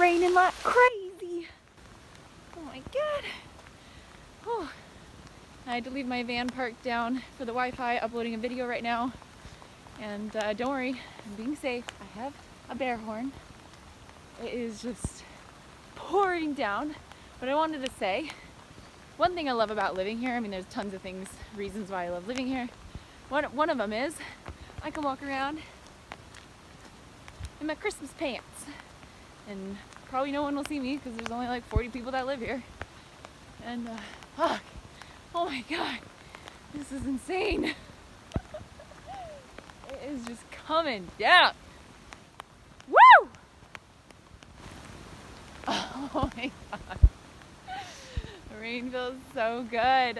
raining like crazy. Oh my god. Oh. I had to leave my van parked down for the Wi-Fi, uploading a video right now. And don't worry, I'm being safe. I have a bear horn. It is just pouring down. But I wanted to say, one thing I love about living here, I mean there's tons of things, reasons why I love living here. One of them is, I can walk around in my Christmas pants. And probably no one will see me because there's only like 40 people that live here. And fuck, oh my god, this is insane. It is just coming down. Woo! Oh my god. The rain feels so good.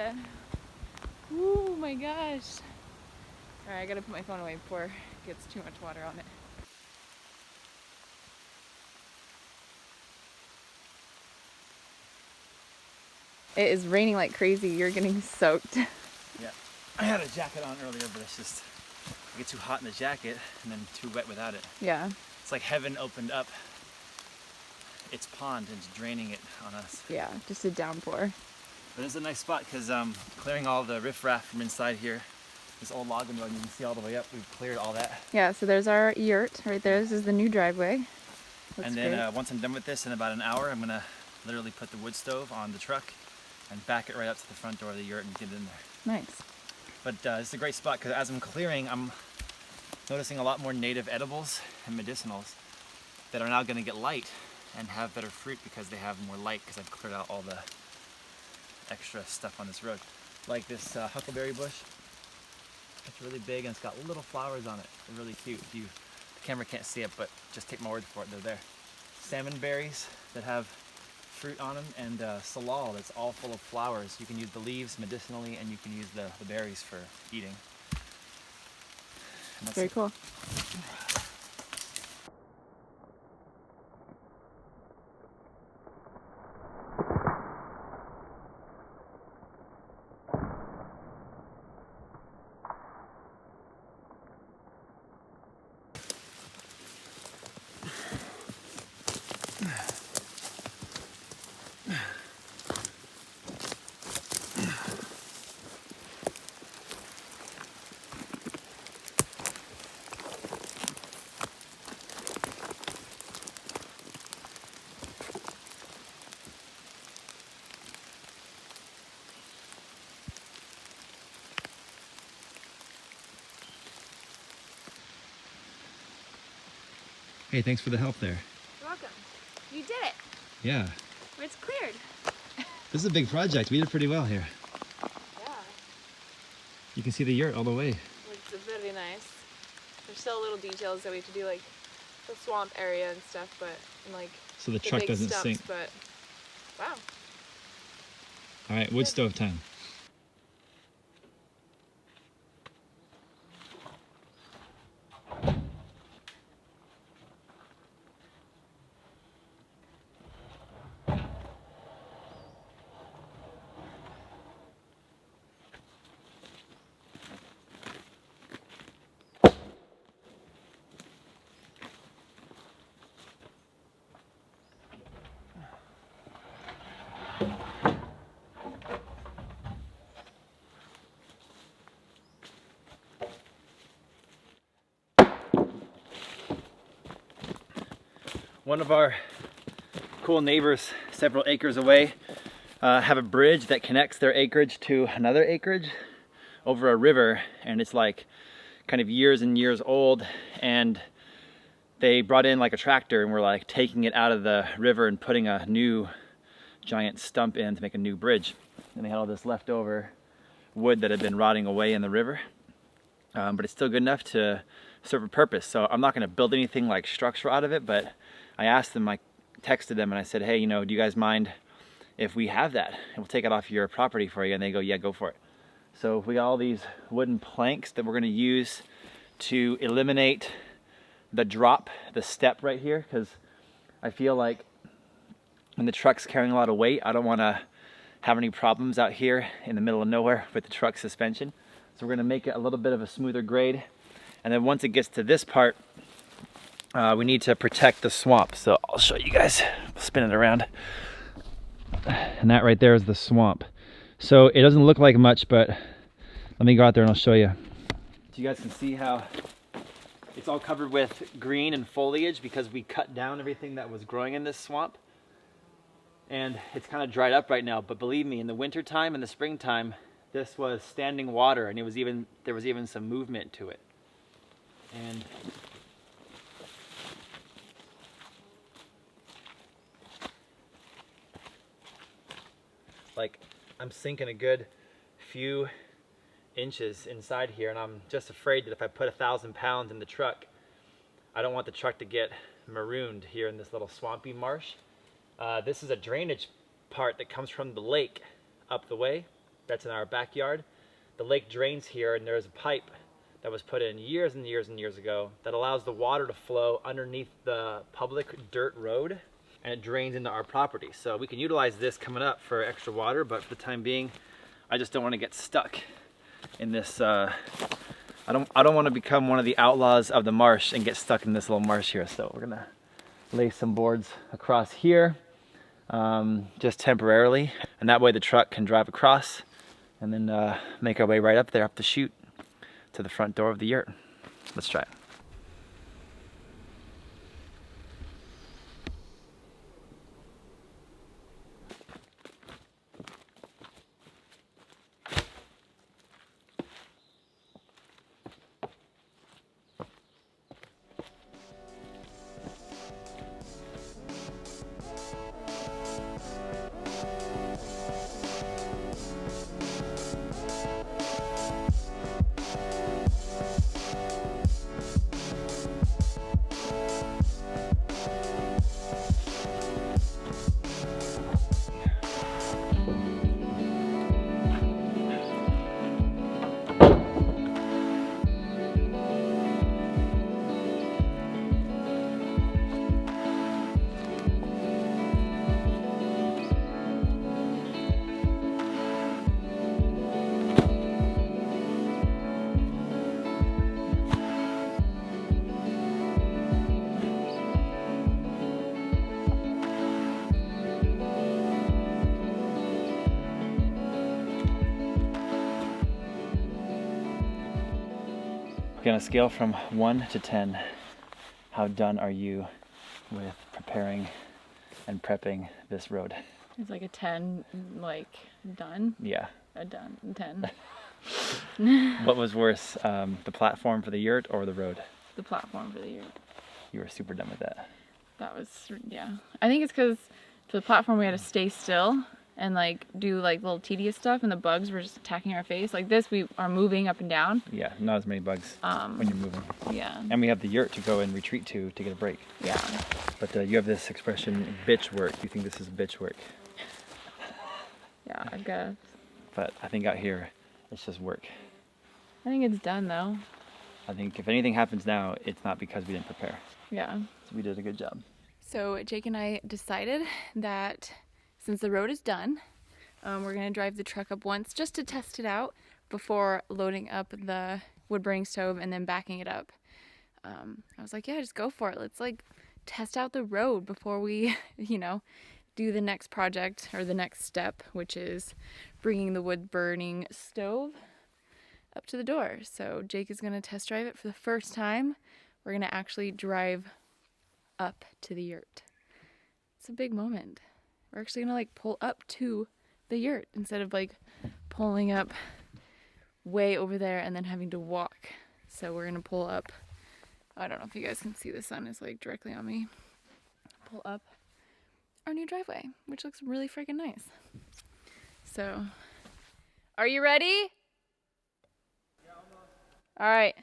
Oh my gosh. Alright, I gotta put my phone away before it gets too much water on it. It is raining like crazy. You're getting soaked. Yeah. I had a jacket on earlier, but it's just, I get too hot in the jacket and then too wet without it. Yeah. It's like heaven opened up its pond and it's draining it on us. Yeah, just a downpour. But it's a nice spot because clearing all the riffraff from inside here, this old logging road, you can see all the way up, we've cleared all that. Yeah, so there's our yurt right there. This is the new driveway. Looks and then once I'm done with this, in about an hour, I'm gonna literally put the wood stove on the truck and back it right up to the front door of the yurt and get it in there. Nice. But it's a great spot because as I'm clearing, I'm noticing a lot more native edibles and medicinals that are now gonna get light and have better fruit because they have more light because I've cleared out all the extra stuff on this road. Like this huckleberry bush. It's really big and it's got little flowers on it. They're really cute. The camera can't see it, but just take my word for it, they're there. Salmon berries that have fruit on them, and salal that's all full of flowers. You can use the leaves medicinally and you can use the berries for eating. And that's very cool. Hey, thanks for the help there. You're welcome. You did it. Yeah. It's cleared. This is a big project. We did pretty well here. Yeah. You can see the yurt all the way. It's very nice. There's still little details that we have to do, like the swamp area and stuff, but and like so the truck big doesn't stumps, sink. But wow. All right, wood stove time. One of our cool neighbors several acres away have a bridge that connects their acreage to another acreage over a river, and it's like kind of years and years old, and they brought in like a tractor and were like taking it out of the river and putting a new giant stump in to make a new bridge. And they had all this leftover wood that had been rotting away in the river, but it's still good enough to serve a purpose. So I'm not going to build anything like structural out of it, but I asked them, I texted them and I said, hey, you know, do you guys mind if we have that? And we'll take it off your property for you. And they go, yeah, go for it. So we got all these wooden planks that we're going to use to eliminate the drop, the step right here, because I feel like when the truck's carrying a lot of weight, I don't want to have any problems out here in the middle of nowhere with the truck suspension. So we're going to make it a little bit of a smoother grade. And then once it gets to this part, we need to protect the swamp. So I'll show you guys, spin it around. And that right there is the swamp. So it doesn't look like much, but let me go out there and I'll show you. So you guys can see how it's all covered with green and foliage because we cut down everything that was growing in this swamp. And it's kind of dried up right now, but believe me, in the winter time and the springtime, this was standing water, and there was even some movement to it. And like, I'm sinking a good few inches inside here, and I'm just afraid that if I put 1,000 pounds in the truck, I don't want the truck to get marooned here in this little swampy marsh. This is a drainage part that comes from the lake up the way. That's in our backyard. The lake drains here, and there's a pipe that was put in years and years and years ago that allows the water to flow underneath the public dirt road, and it drains into our property. So we can utilize this coming up for extra water, but for the time being, I just don't want to get stuck in this. I don't want to become one of the outlaws of the marsh and get stuck in this little marsh here. So we're gonna lay some boards across here, just temporarily, and that way the truck can drive across and then make our way right up there, up the chute to the front door of the yurt. Let's try it. On a scale from 1 to 10, how done are you with preparing and prepping this road? It's like a 10, like done. Yeah. A done 10. What was worse, the platform for the yurt or the road? The platform for the yurt. You were super done with that. That was, yeah. I think it's because for the platform we had to stay still and like do like little tedious stuff, and the bugs were just attacking our face. Like this, we are moving up and down. Yeah, not as many bugs when you're moving. Yeah. And we have the yurt to go and retreat to get a break. Yeah. But you have this expression, bitch work. You think this is bitch work. Yeah, I guess. But I think out here, it's just work. I think it's done though. I think if anything happens now, it's not because we didn't prepare. Yeah. So we did a good job. So Jake and I decided that since the road is done, we're gonna drive the truck up once just to test it out before loading up the wood burning stove and then backing it up. I was like, yeah, just go for it. Let's like test out the road before we, do the next project or the next step, which is bringing the wood burning stove up to the door. So Jake is gonna test drive it for the first time. We're gonna actually drive up to the yurt. It's a big moment. We're actually gonna like pull up to the yurt instead of like pulling up way over there and then having to walk. So we're gonna pull up. I don't know if you guys can see, the sun is like directly on me. Pull up our new driveway, which looks really freaking nice. So, are you ready? Yeah, almost. All right.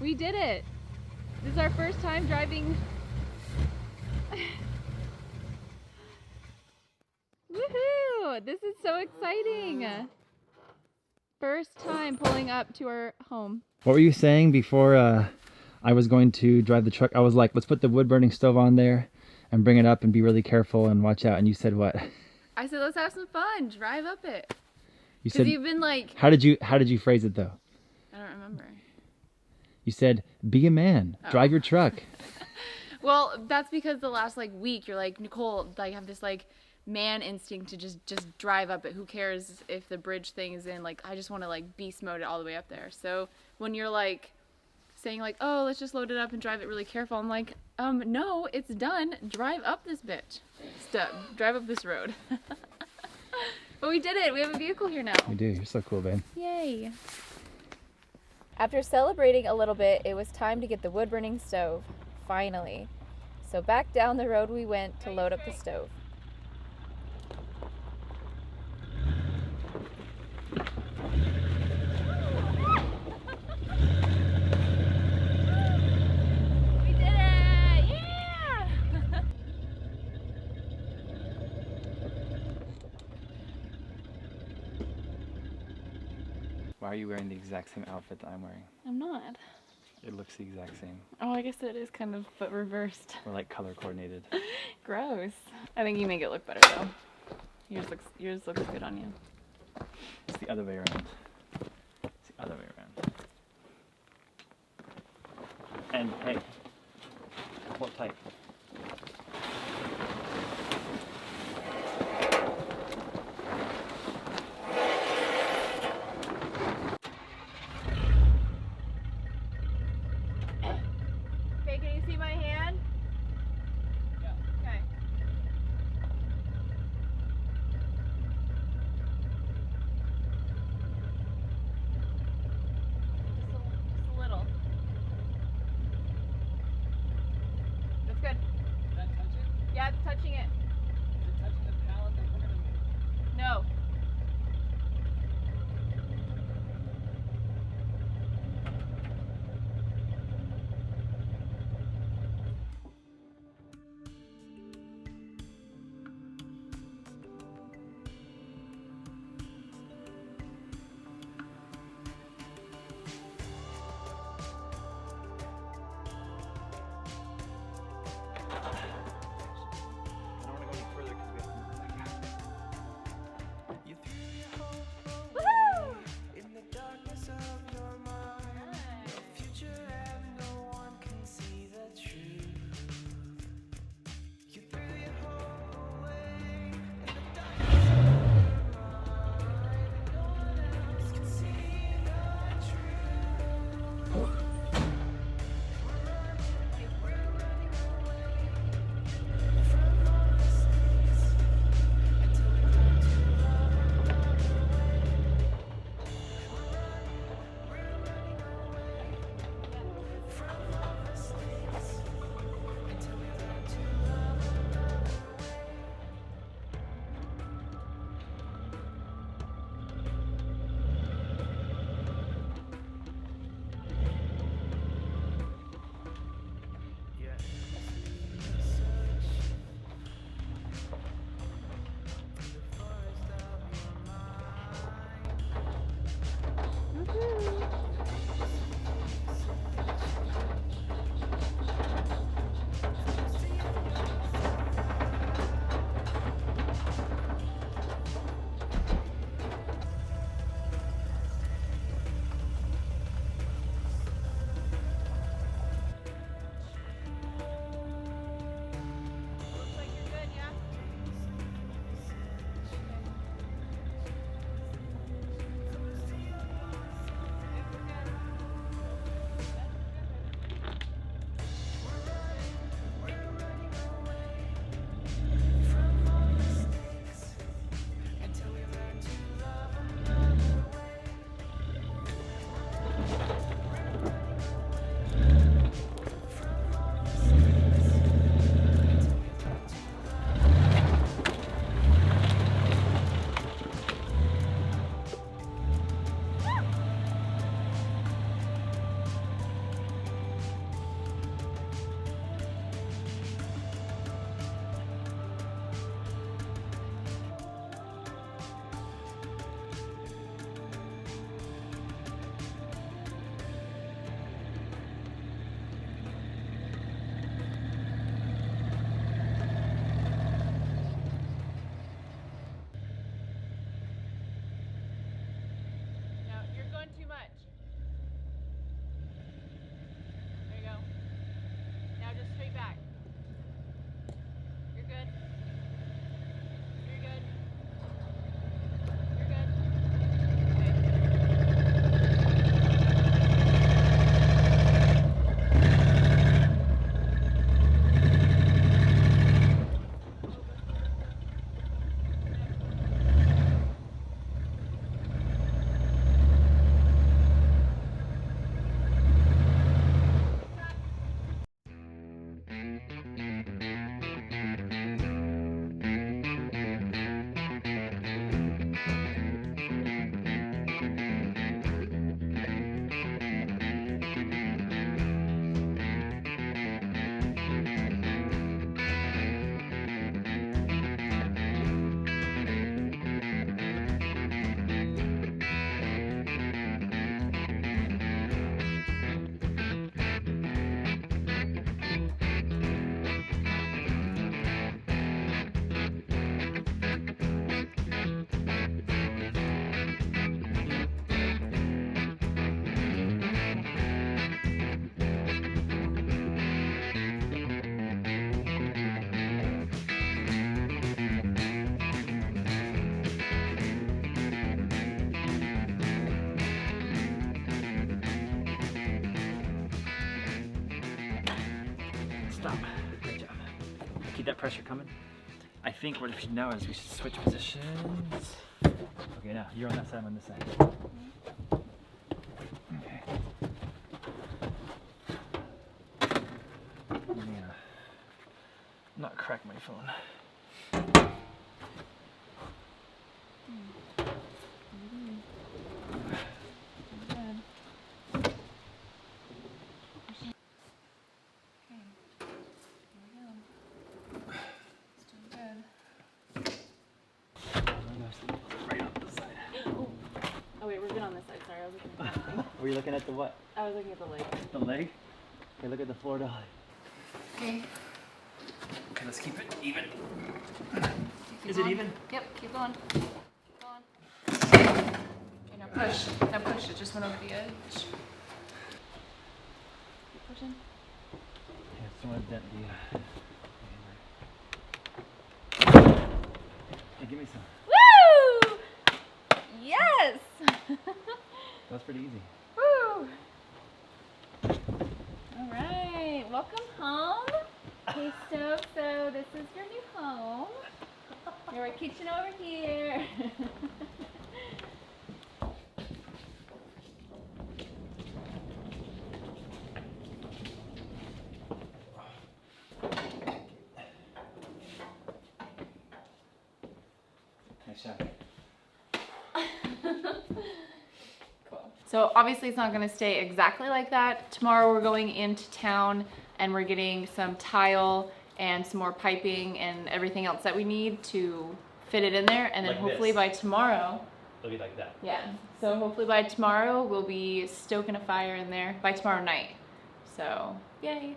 We did it. This is our first time driving. Woohoo! This is so exciting. First time pulling up to our home. What were you saying before I was going to drive the truck? I was like, let's put the wood burning stove on there and bring it up and be really careful and watch out. And you said what? I said, let's have some fun. Drive up it. You said, you've been like... How did you phrase it though? I don't remember. You said, be a man, drive your truck. Well, that's because the last like week you're like, Nicole, like have this like man instinct to just drive up it. Who cares if the bridge thing is in? Like I just want to like beast mode it all the way up there. So when you're like saying like, oh, let's just load it up and drive it really careful, I'm like, no, it's done. Drive up this bitch. Drive up this road. But we did it. We have a vehicle here now. We do. You're so cool, babe. Yay. After celebrating a little bit, it was time to get the wood burning stove. Finally. So back down the road we went to load up the stove. We did it! Yeah! Why are you wearing the exact same outfit that I'm wearing? I'm not. It looks the exact same. Oh, I guess it is kind of, but reversed. We're like color coordinated. Gross. I think you make it look better though. Yours looks good on you. It's the other way around. It's the other way around. And hey, hold tight. Okay, can you see my hand? Yeah. Okay. Stop. Good job. Keep that pressure coming. I think what we should now is we should switch positions. Okay, now you're on that side, I'm on this side. Okay. I'm gonna not crack my phone. Were you looking at the what? I was looking at the leg. The leg? Okay, look at the floor dolly. Okay. Okay, let's keep it even. Keep Is going. it even? Yep, keep going. Keep going. Okay, now push. Now push. It just went over the edge. Keep pushing. Yeah, it's want to dent the. Hey, give me some. Woo! Yes! That was pretty easy. Woo! Alright, welcome home. Hey, Stove, so this is your new home. Your kitchen over here. Nice job. So obviously it's not going to stay exactly like that. Tomorrow we're going into town and we're getting some tile and some more piping and everything else that we need to fit it in there. And then Like hopefully this. by tomorrow, It'll be like that. yeah. So hopefully by tomorrow we'll be stoking a fire in there by tomorrow night. So yay.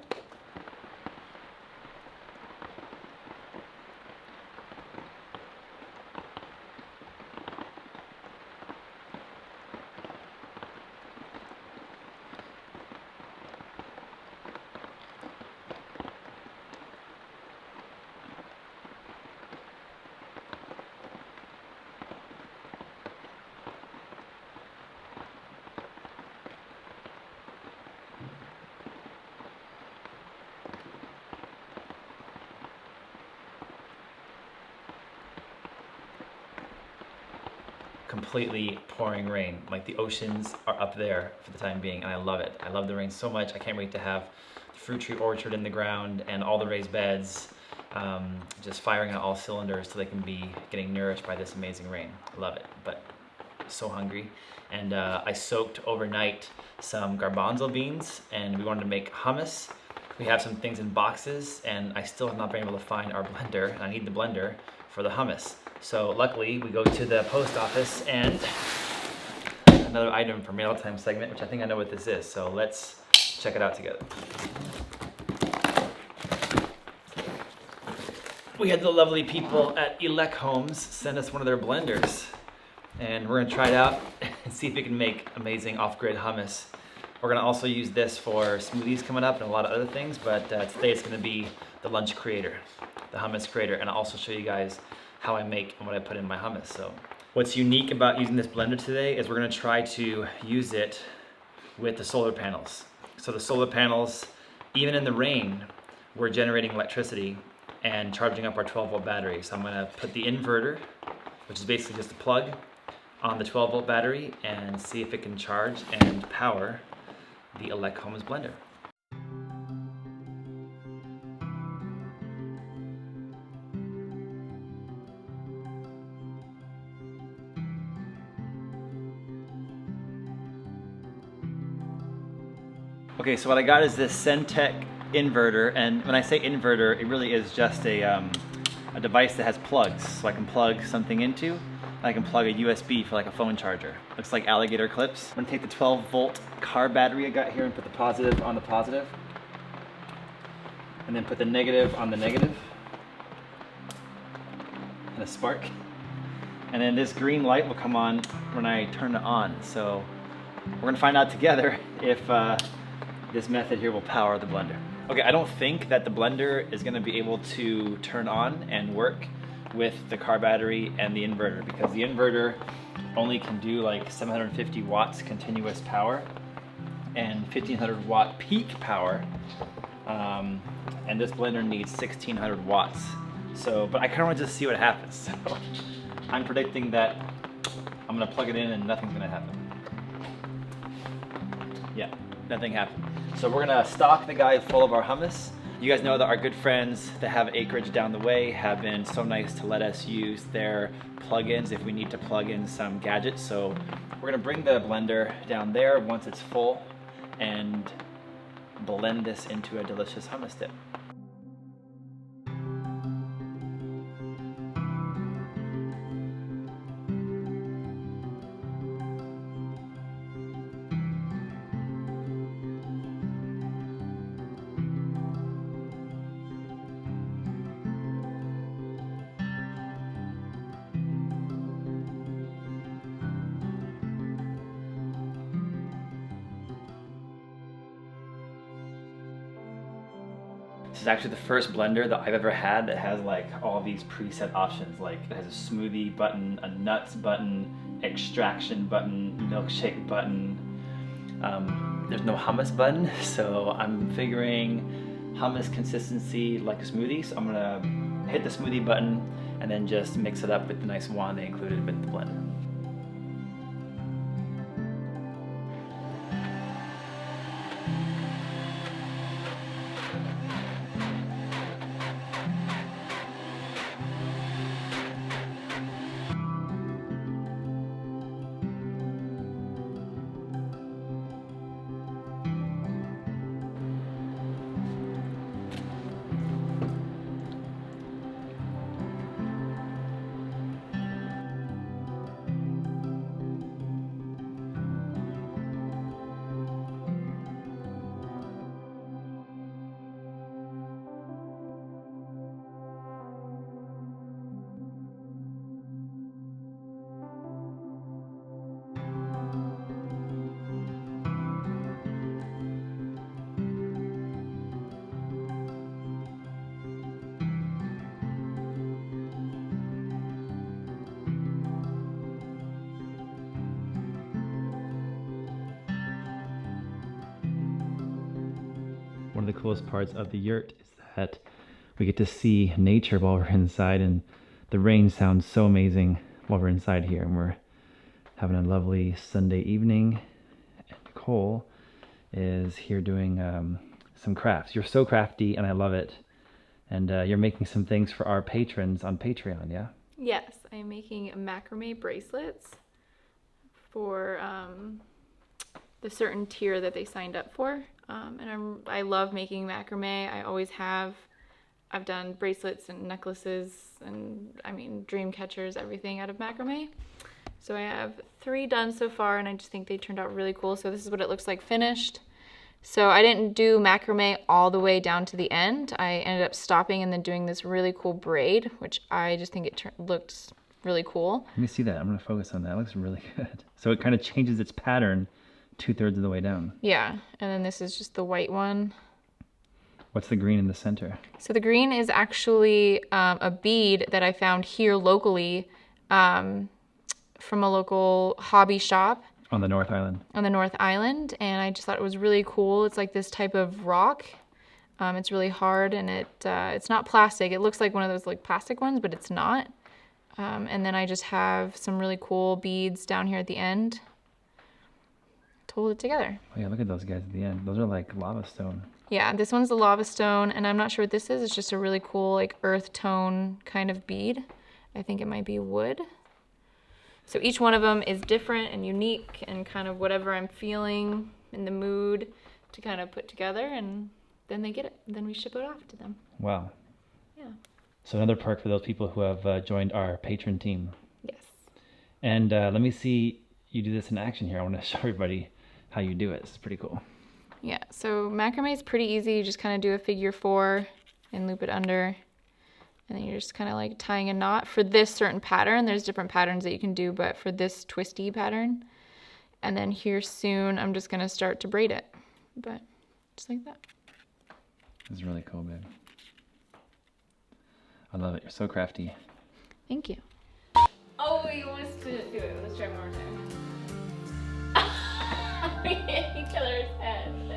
Completely pouring rain. Like the oceans are up there for the time being, and I love it. I love the rain so much. I can't wait to have the fruit tree orchard in the ground and all the raised beds just firing on all cylinders so they can be getting nourished by this amazing rain. I love it, but so hungry. And I soaked overnight some garbanzo beans, and we wanted to make hummus. We have some things in boxes, and I still have not been able to find our blender, and I need the blender for the hummus. So luckily we go to the post office, and another item for mail time segment, which I think I know what this is. So let's check it out together. We had the lovely people at Elec Homes send us one of their blenders, and we're gonna try it out and see if it can make amazing off-grid hummus. We're gonna also use this for smoothies coming up and a lot of other things, but today it's gonna be the lunch creator, the hummus creator, and I'll also show you guys how I make and what I put in my hummus. So what's unique about using this blender today is we're gonna try to use it with the solar panels. So the solar panels, even in the rain, we're generating electricity and charging up our 12-volt battery. So I'm gonna put the inverter, which is basically just a plug, on the 12-volt battery and see if it can charge and power the Elec Homes blender. Okay, so what I got is this Centec inverter, and when I say inverter, it really is just a device that has plugs. So I can plug something into, and I can plug a USB for like a phone charger. Looks like alligator clips. I'm gonna take the 12-volt car battery I got here and put the positive on the positive, and then put the negative on the negative, and a spark. And then this green light will come on when I turn it on. So we're gonna find out together if this method here will power the blender. Okay, I don't think that the blender is gonna be able to turn on and work with the car battery and the inverter, because the inverter only can do like 750 watts continuous power and 1500 watt peak power and this blender needs 1600 watts. So, but I kind of want to just see what happens. So I'm predicting that I'm gonna plug it in and nothing's gonna happen. Yeah, nothing happened. So we're gonna stock the guy full of our hummus. You guys know that our good friends that have acreage down the way have been so nice to let us use their plugins if we need to plug in some gadgets. So we're gonna bring the blender down there once it's full and blend this into a delicious hummus dip. This is actually the first blender that I've ever had that has like all these preset options. Like it has a smoothie button, a nuts button, extraction button, milkshake button. There's no hummus button, so I'm figuring hummus consistency like a smoothie. So I'm gonna hit the smoothie button and then just mix it up with the nice wand they included with the blender. One of the coolest parts of the yurt is that we get to see nature while we're inside, and the rain sounds so amazing while we're inside here, and we're having a lovely Sunday evening. And Nicole is here doing some crafts. You're so crafty and I love it. And you're making some things for our patrons on Patreon, yeah? Yes, I'm making macrame bracelets for the certain tier that they signed up for. And I love making macrame. I always have. I've done bracelets and necklaces and I mean dream catchers, everything out of macrame. So I have 3 done so far and I just think they turned out really cool. So this is what it looks like finished. So I didn't do macrame all the way down to the end. I ended up stopping and then doing this really cool braid, which I just think it looks really cool. Let me see that. I'm going to focus on that. It looks really good. So it kind of changes its pattern 2/3 of the way down. Yeah, and then this is just the white one. What's the green in the center? So the green is actually a bead that I found here locally from a local hobby shop. On the North Island. On the North Island, and I just thought it was really cool. It's like this type of rock. It's really hard, and it's not plastic. It looks like one of those like plastic ones, but it's not. And then I just have some really cool beads down here at the end to hold it together. Oh yeah, look at those guys at the end. Those are like lava stone. Yeah, this one's the lava stone, and I'm not sure what this is. It's just a really cool like earth tone kind of bead. I think it might be wood. So each one of them is different and unique and kind of whatever I'm feeling in the mood to kind of put together, and then they get it. And then we ship it off to them. Wow. Yeah. So another perk for those people who have joined our patron team. Yes. And let me see you do this in action here. I want to show everybody how you do it. This is pretty cool. Yeah, so macrame is pretty easy. You just kind of do a figure 4 and loop it under. And then you're just kind of like tying a knot for this certain pattern. There's different patterns that you can do, but for this twisty pattern. And then here soon, I'm just gonna start to braid it. But just like that. This is really cool, babe. I love it. You're so crafty. Thank you. Oh, you want us to do it? Let's try one more time. We hit each other's heads.